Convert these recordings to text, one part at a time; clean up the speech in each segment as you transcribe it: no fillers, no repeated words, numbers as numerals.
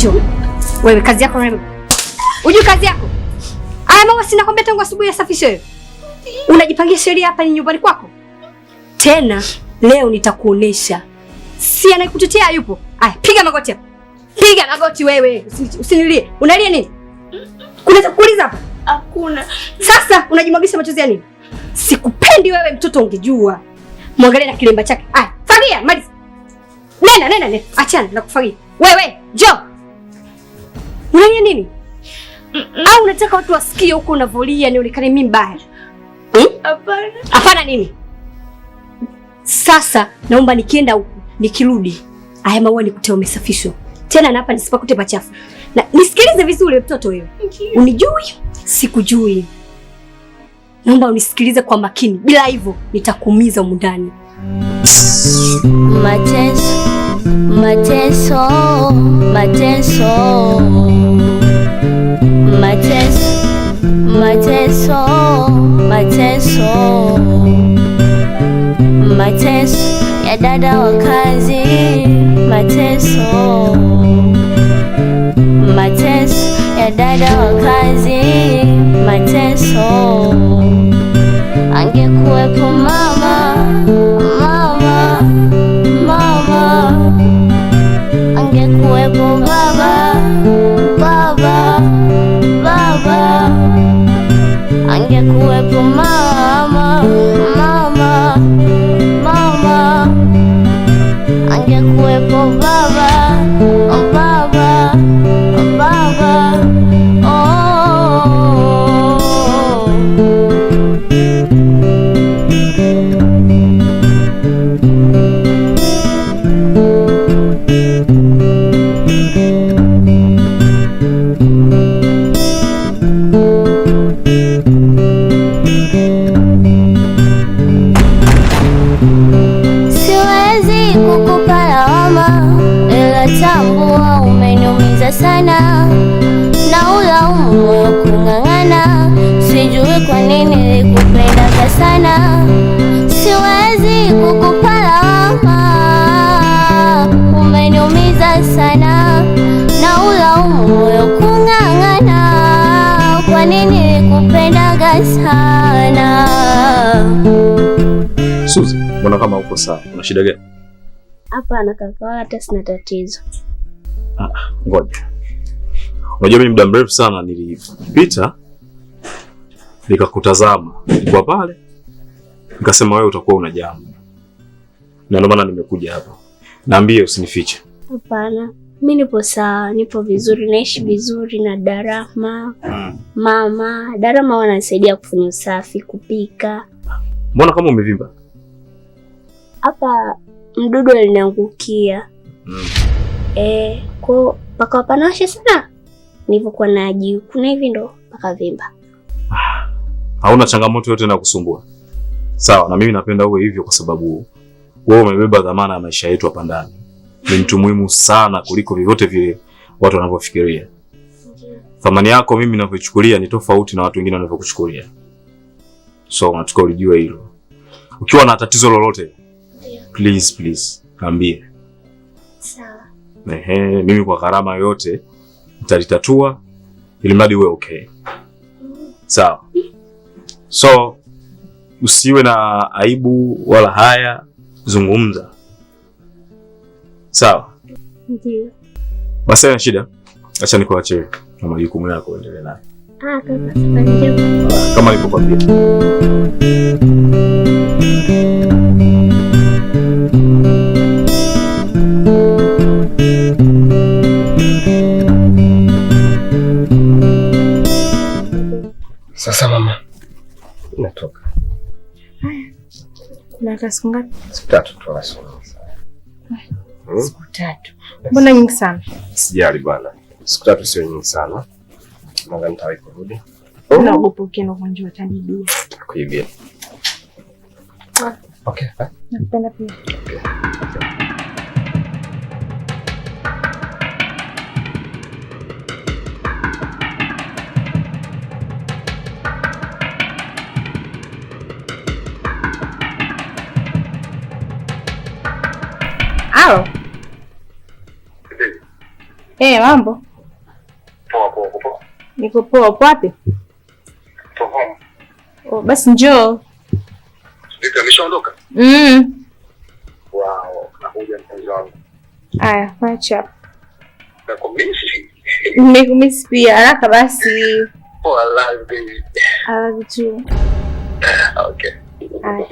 Njoo. Wewe kazi yako wewe. Unajua kazi yako? Aya mama, sina kwambia tangu asubuhi asafishe wewe. Unajipangia sheria hapa ni nyumbani kwako? Tena leo nitakuonesha. Si anayekutetea yupo. Aya, piga magoti hapa. Piga magoti wewe. Usinilie. Unalia nini? Kuna kuuliza hapa? Hakuna. Sasa unajimwagisha machozi ya nini? Sikupendi wewe mtoto, ungejua. Mwangalie na kilemba chake. Aya, fagia, maliza. Nena. Achana na kufagia. Wewe, njoo. Unalia nini? Au unataka watu wasikie huko unavolia nionekane mimi mbaya? Hapana. Hapana nini? Sasa naomba nikienda huko, nikirudi, haya maua nikute umesafishwa. Tena na hapa nisipakute pachafu. Na nisikilize vizuri mtoto wewe. Unijui? Sikujui. Naomba unisikilize kwa makini. Bila hivyo nitakuumiza humu ndani. Mateso. Mateso. Mateso. Mateso ya dada wa kazi. Mateso ya dada wa kazi. Mateso. Angekuwepo mama. Angekuwepo baba. Angekuwepo mama. Angekuwepo baba. Tambua umeniumiza sana, na ulaumu moyo kung'ang'ana. Sijui kwa nini nilikupenda sana, siwezi kukupa lawama. Umeniumiza sana, na ulaumu moyo kung'ang'ana. Kwa nini nilikupenda sana? Suzi, mbona kama uko sawa? Una shida gani? Hapana kaka, wala hata sina tatizo. Ngoja. Unajua mimi muda mrefu sana nilipita nikakutazama. Nilikuwa pale. Nikasema wewe utakuwa una jambo. Na ndio maana nimekuja hapa. Naambie usinifiche. Hapana. Mimi nipo sawa, nipo vizuri, naishi vizuri na Darama. Mama, Darama wanasaidia kufanya usafi, kupika. Mbona kama umevimba? Hapa mdudu aliniangukia. Kwa paka panashe sana. Nilivyokuwa naji kuna hivi ndo paka vimba. Hauna changamoto yote na kusumbua. Sawa, na mimi napenda uwe hivyo kwa sababu wewe umebeba dhamana ya maisha yetu hapa ndani. Ni mtu muhimu sana kuliko vyovyote vile watu wanavyofikiria. Thamani yako mimi ninavyochukulia ni tofauti na watu wengine wanavyokuchukulia. So unatakiwa ulijue hilo. Ukiwa na tatizo lolote, please, niambie. Sawa. Mimi kwa gharama yoyote nitalitatua ili mradi uwe okay. Sawa. So usiwe na aibu wala haya, zungumza. Sawa? Ndio. Basi haina shida. Acha nikuache na majukumu yako uendelee nayo. Kaka, ndio. Kama nilivyokuambia. Sasa mama, natoka. Kuna siku ngapi? Siku 3 tu rasmi. Siku 3. Mbona nyingi sana? Sijali bwana. Siku 3 sio nyingi sana. Mwanzo nitawahi kurudi. Naogopa ukienda ugonjwa utanibia. Kuibia. Okay. Napenda pia. Okay. Mambo? Poa. Niko poa. Upo wapi? Poa. Oh, basi njoo. Vipi, ameshaondoka? Wow, nakuja mpenzi wangu. Aya, acha. Nakumisi. Nimekumisi pia. Haraka basi. Oh, I love baby. I love you too. Okay. Aya.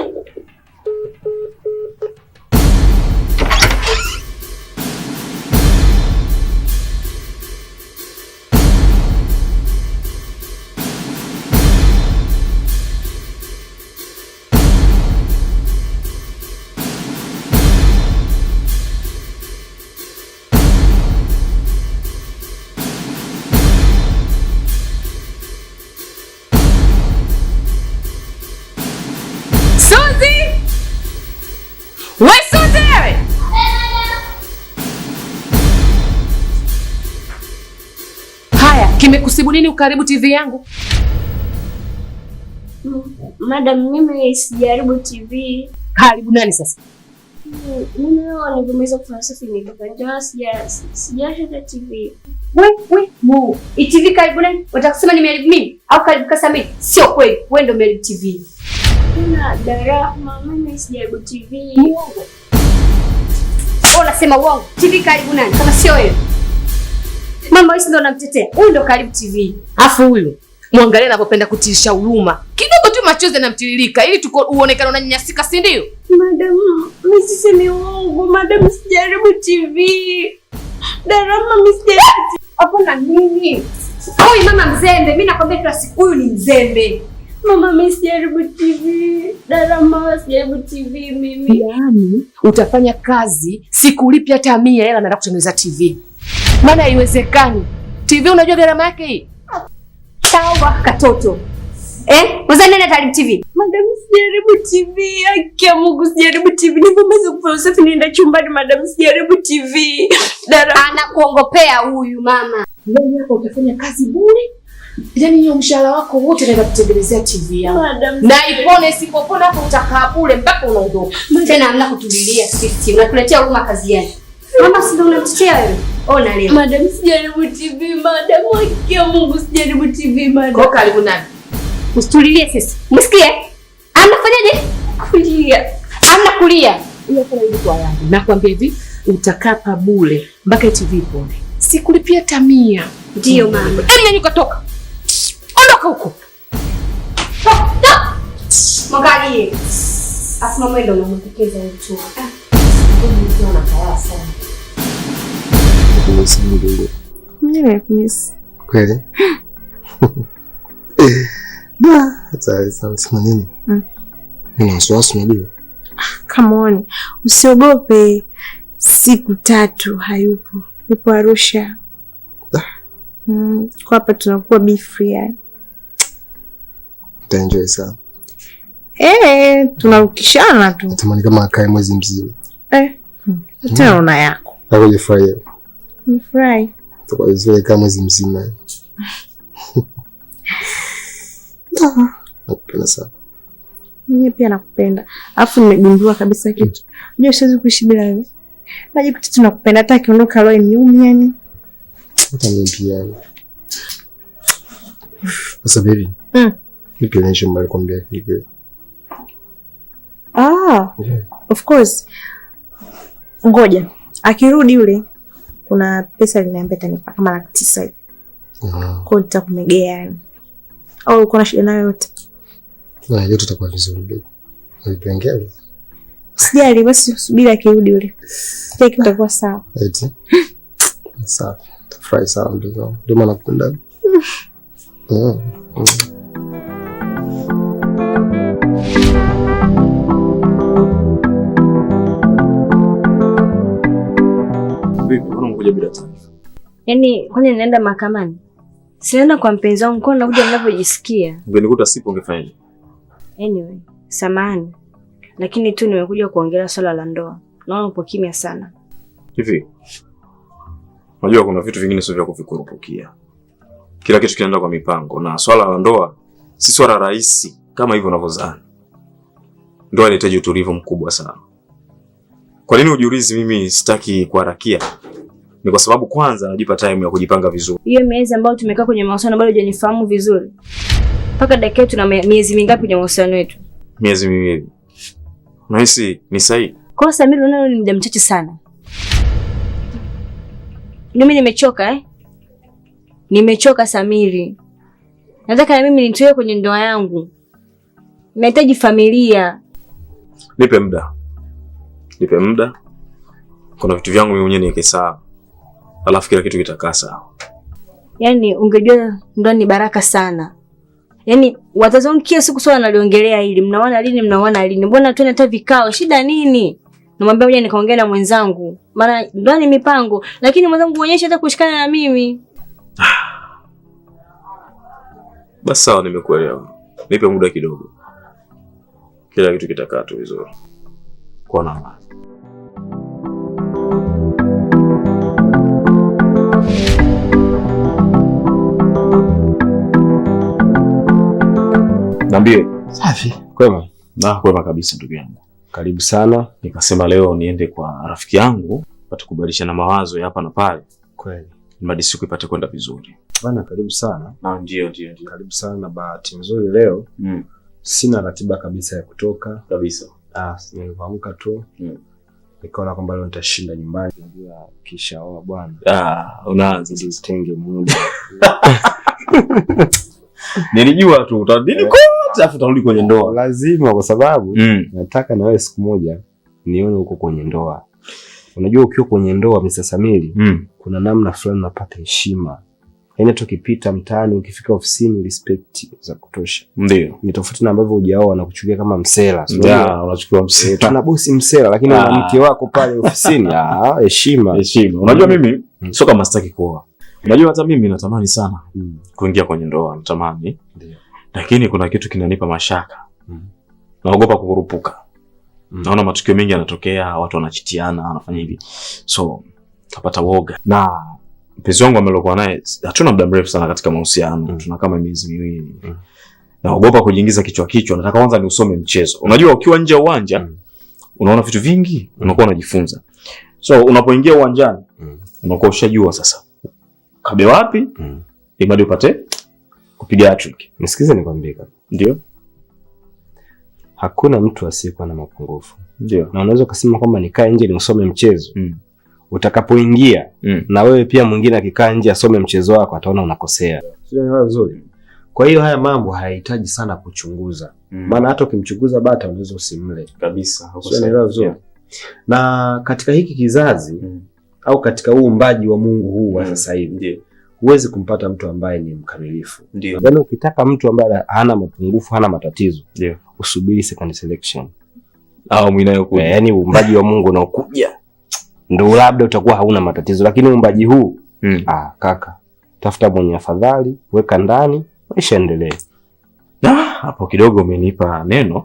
Kimekusibu nini ukaribu TV yangu? Madam, mimi sijaribu TV. Karibu nani sasa? Mimi leo niliweza kufanya safi nitoka njaa, sijashika TV. Wewe, TV karibu nani? Unataka kusema nimeharibu mimi au karibu Kasami? Sio kweli. Wewe ndio umeharibu TV. Kuna Darahma, mimi sijaribu TV. Uongo. Wewe unasema uongo. TV karibu nani? Kama sio wewe. Mama wewe ndio unamtetea. Huyu ndio karibu TV. Afu huyu muangalie anapopenda kutisha huruma. Kidogo tu machozi yanamtiririka ili uonekane unanyanyasika, si ndio? Madam, mimi sisemi uongo. Madam, sijaribu TV. Darahma, mimi sijaribu. Hapana mimi. Huyu mama mzembe. Mimi nakwambia kila siku huyu ni mzembe. Mama, mimi sijaribu TV. Darahma, sijaribu TV mimi. Yaani utafanya kazi sikulipia hata 100 hela naenda kutengeneza TV. Maana haiwezekani. TV unajua gharama yake hii? Sawa katoto. Wazani nani atalipa TV? Madam, sijaribu TV. Akia Mungu, sijaribu TV. Nipomeza kufanya usafi nienda chumbani. Madam, sijaribu TV. Anakuongopea huyu mama. Wewe hapo utafanya kazi bure. Yaani hiyo mshahara wako wote naenda kutengenezea TV yangu. Na ipone isipopona hapo utakaa bure mpaka unaondoka. Tena hamna kutulilia sisi. Unatuletea huruma kazi gani? Mama, si ndio unamtetea wewe? Ona leo. Madam, sijaribu TV. Madam, akia Mungu, sijaribu TV. Madam. Kwa karibu nani? Usitulilie sisi. Msikie? Anafanyaje? Kulia. Amna kulia. Hiyo kwa hiyo kwa yangu. Nakwambia hivi, utakaa pa bure mpaka TV ipone. Sikulipia hata 100. Ndio mama. Nyanyuka toka. Ondoka huko. Mwangalie. Asema mwe ndio unamtekeza mtu. Mimi nakumisi. Kweli? Sasa nini? Nina wasiwasi unajua. Come on. Usiogope. Siku 3 hayupo. Yupo Arusha. Kwa hapa tunakuwa be free yani. Utaenjoy sana. Tunarukishana tu. Natamani kama akae mwezi mzima. Tena una yako. Nakujifurahia. Nifurahi. Kwa vizuri kama mwezi mzima. Nakupenda sana. Mimi pia nakupenda. Alafu nimegundua kabisa kitu. Unajua siwezi kuishi bila wewe. Najikuta tunakupenda hata akiondoka roho niumi yani. Hata mimi pia. Sasa baby. Nipi onyesha mbali kwambia kitu. Of course. Ngoja. Akirudi yule kuna pesa liniambia tanipa kama 900 hivi. Kwa nitakumegea yani. Au uko na shida nayo yote? Na yote itakuwa vizuri baby. Nipengea. Sijali basi subiri akirudi yule. Kile kitakuwa sawa. Eti. Sawa. Tafurahi sana ndio. Ndio maana nakupenda. Vipi, mbona umekuja bila taarifa? Yaani kwani ninaenda mahakamani? Sinaenda kwa mpenzi wangu, kwa nakuja ninavyojisikia. Ungenikuta sipo ungefanyaje? Anyway, samahani. Lakini tu nimekuja kuongelea swala la ndoa. Naona upo kimya sana. Hivi. Unajua kuna vitu vingine sio vya kuvikurupukia. Kila kitu kinaenda kwa mipango na swala la ndoa si swala rahisi kama hivyo unavyozani. Ndoa inahitaji utulivu mkubwa sana. Kwa nini ujiulizi mimi sitaki kuharakia? Ni kwa sababu kwanza najipa time ya kujipanga vizuri. Hiyo miezi ambayo tumekaa kwenye mahusiano bado hujanifahamu vizuri. Mpaka dakika tuna miezi mingapi kwenye mahusiano yetu? Miezi 2. Unahisi ni sahihi? Kwa Samiri unalo ni muda mchache sana. Mimi nimechoka Nimechoka Samiri. Nataka na mimi nitoe kwenye ndoa yangu. Nahitaji familia. Nipe muda. Kuna vitu vyangu mimi mwenyewe niweke sawa. Alafu kila kitu kitakaa sawa. Yaani ungejua ndoa ni baraka sana. Yaani watazamo kila siku swala naliongelea hili. Mnaona lini? Mbona tuone hata vikao? Shida nini? Namwambia ngoja nikaongea na mwenzangu. Maana ndoa ni mipango, lakini mwenzangu muonyeshe hata kushikana na mimi. Basi sawa, nimekuelewa. Nipe muda kidogo. Kila kitu kitakaa tu vizuri. Kwa nini? Niambie. Safi. Kwema? Kwema kabisa ndugu yangu. Karibu sana. Nikasema leo niende kwa rafiki yangu pate kubadilishana mawazo ya hapa na pale. Kweli. Mradi siku ipate kwenda vizuri. Bana, karibu sana. Ndio. Karibu sana. Bahati nzuri leo sina ratiba kabisa ya kutoka. Kabisa. Niliamka tu. Nikaona kwamba leo nitashinda nyumbani. Najua kisha oa bwana. Unaanza usitenge muda. Nilijua tu utarudi kote afu utarudi kwenye ndoa. Lazima, kwa sababu nataka na wewe siku moja nione uko kwenye ndoa. Unajua ukiwa kwenye ndoa Mr. Samiri, kuna namna fulani unapata heshima. Yaani tukipita mtaani, ukifika ofisini, respect za kutosha. Ndio. Ni tofauti na ambavyo hujaoa na kuchukulia kama msela. Unachukua msela. Tuna bosi msela, lakini una mke wako pale ofisini, heshima. Unajua mimi sio kama sitaki kuoa. Unajua hata mimi natamani sana kuingia kwenye ndoa, natamani. Ndio. Lakini kuna kitu kinanipa mashaka. Naogopa kukurupuka. Naona matukio mengi yanatokea, watu wanachitiana, wanafanya hivi. So, napata woga. Na mpenzi wangu amelokuwa naye hatuna muda mrefu sana katika mahusiano. Tuna kama miezi 2. Naogopa kujiingiza kichwa. Nataka kwanza ni usome mchezo. Unajua ukiwa nje ya uwanja, unaona vitu vingi, unakuwa unajifunza. So, unapoingia uwanjani, unakuwa ushajua sasa. Kabe wapi? Ili upate kupiga hat-trick. Nisikize nikwambie kabisa. Ndio. Hakuna mtu asiyekuwa na mapungufu. Ndio. Na unaweza kusema kwamba nikae nje ni usome mchezo. Utakapoingia na wewe pia mwingine akikaa nje asome mchezo wako ataona unakosea. Sio vizuri. Kwa hiyo haya mambo hayahitaji sana kuchunguza. Maana hata ukimchunguza bata unaweza usimle kabisa. Sio vizuri. Na katika hiki kizazi au katika huu umbaji wa Mungu huu wa sasa hivi, huwezi kumpata mtu ambaye ni mkamilifu. Yaani ukitaka mtu ambaye hana mapungufu, hana matatizo, usubiri second selection. Au mwinayokuja. Yaani umbaji wa Mungu unaokuja ndio labda utakuwa hauna matatizo, lakini umbaji huu kaka, tafuta mwenye afadhali, weka ndani, maisha endelee. Hapo kidogo umenipa neno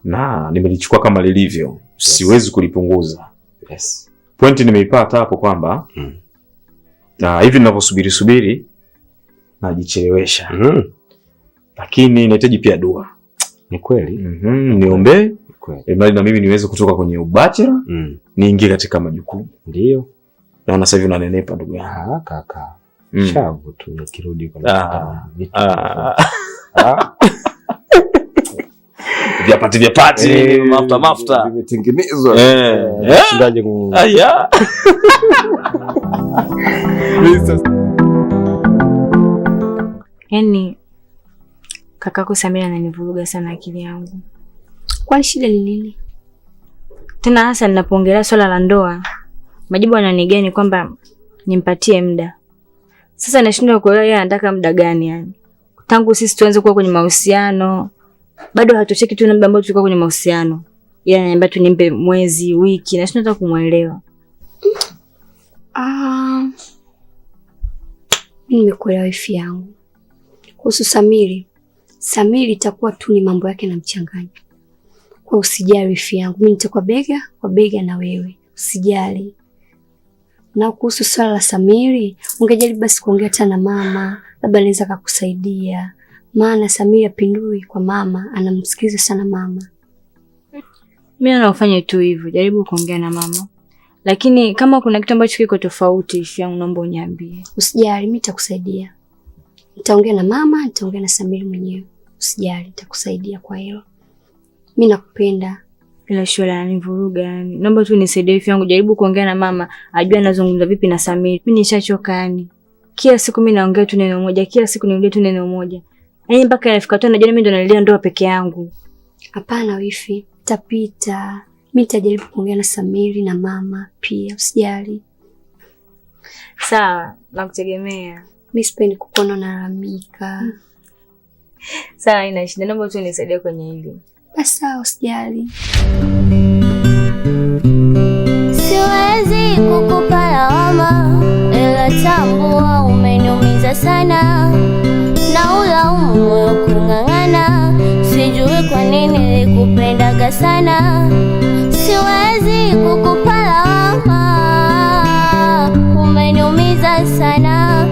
na nimelichukua kama lilivyo. Siwezi kulipunguza. Yes. Pointi nimeipata hapo kwamba na hivi ninavyosubiri najichelewesha. Lakini nahitaji pia dua. Ni kweli? Niombe ili na mimi niweze kutoka kwenye ubachela niingie katika majukumu. Ndio. Naona sasa hivi unanenepa ndugu yangu. Kaka. Shavu tu nikirudi kwa vitu. Vyapati mafuta vimetengenezwa. Shindaje ku Yaani kakako Samira ananivuruga sana akili yangu. Kwa shida ni nini? Tena hasa ninapoongelea swala la ndoa, majibu ananigani kwamba nimpatie muda. Sasa nashindwa kuelewa yeye anataka muda gani yani. Tangu sisi tuanze kuwa kwenye mahusiano, bado hatucheki tu muda ambao tulikuwa kwenye mahusiano. Yeye ananiambia tu nimpe mwezi, wiki, na shindwa hata kumuelewa. Mimi nimekuelewa wifi yangu. Kuhusu Samiri itakuwa tu ni mambo yake na mchanganya. Kwa usijali wifi yangu, mimi nitakuwa bega kwa bega na wewe. Usijali. Na kuhusu swala la Samiri, ungejaribu basi kuongea tena na mama, labda anaweza kukusaidia. Maana Samiri apindui kwa mama, anamsikiliza sana mama. Mimi naufanya tu hivyo, jaribu kuongea na mama. lakini kama kuna kitu ambacho kiko tofauti wifi yangu, naomba uniambie. Usijali, mimi nitakusaidia. Nitaongea na mama, nitaongea na Samiri mwenyewe. Usijali, nitakusaidia kwa hilo. Mimi nakupenda. Ila shule ananivuruga yani. Naomba tu nisaidie wifi yangu, jaribu kuongea na mama, ajue anazungumza vipi na Samiri. Mimi nishachoka yani. Kila siku mimi naongea tu neno moja, kila siku niongea tu neno moja. Yaani mpaka inafika tu najua mimi ndo nalilia ndoa peke yangu. Hapana wifi, tapita. Mimi nitajaribu kuongea na Samiri na mama pia, usijali. Sawa, nakutegemea. Mimi sipendi kukuona unalalamika. Sawa, ina shida. Naomba tu nisaidie kwenye hili. Basi sawa, usijali. Siwezi kukupa lawama, ila tambua umeniumiza sana. Na ulaumu moyo kung'ang'ana, sijui kwa nini nilikupendaga sana. Siwezi kukupa lawama, umeniumiza sana.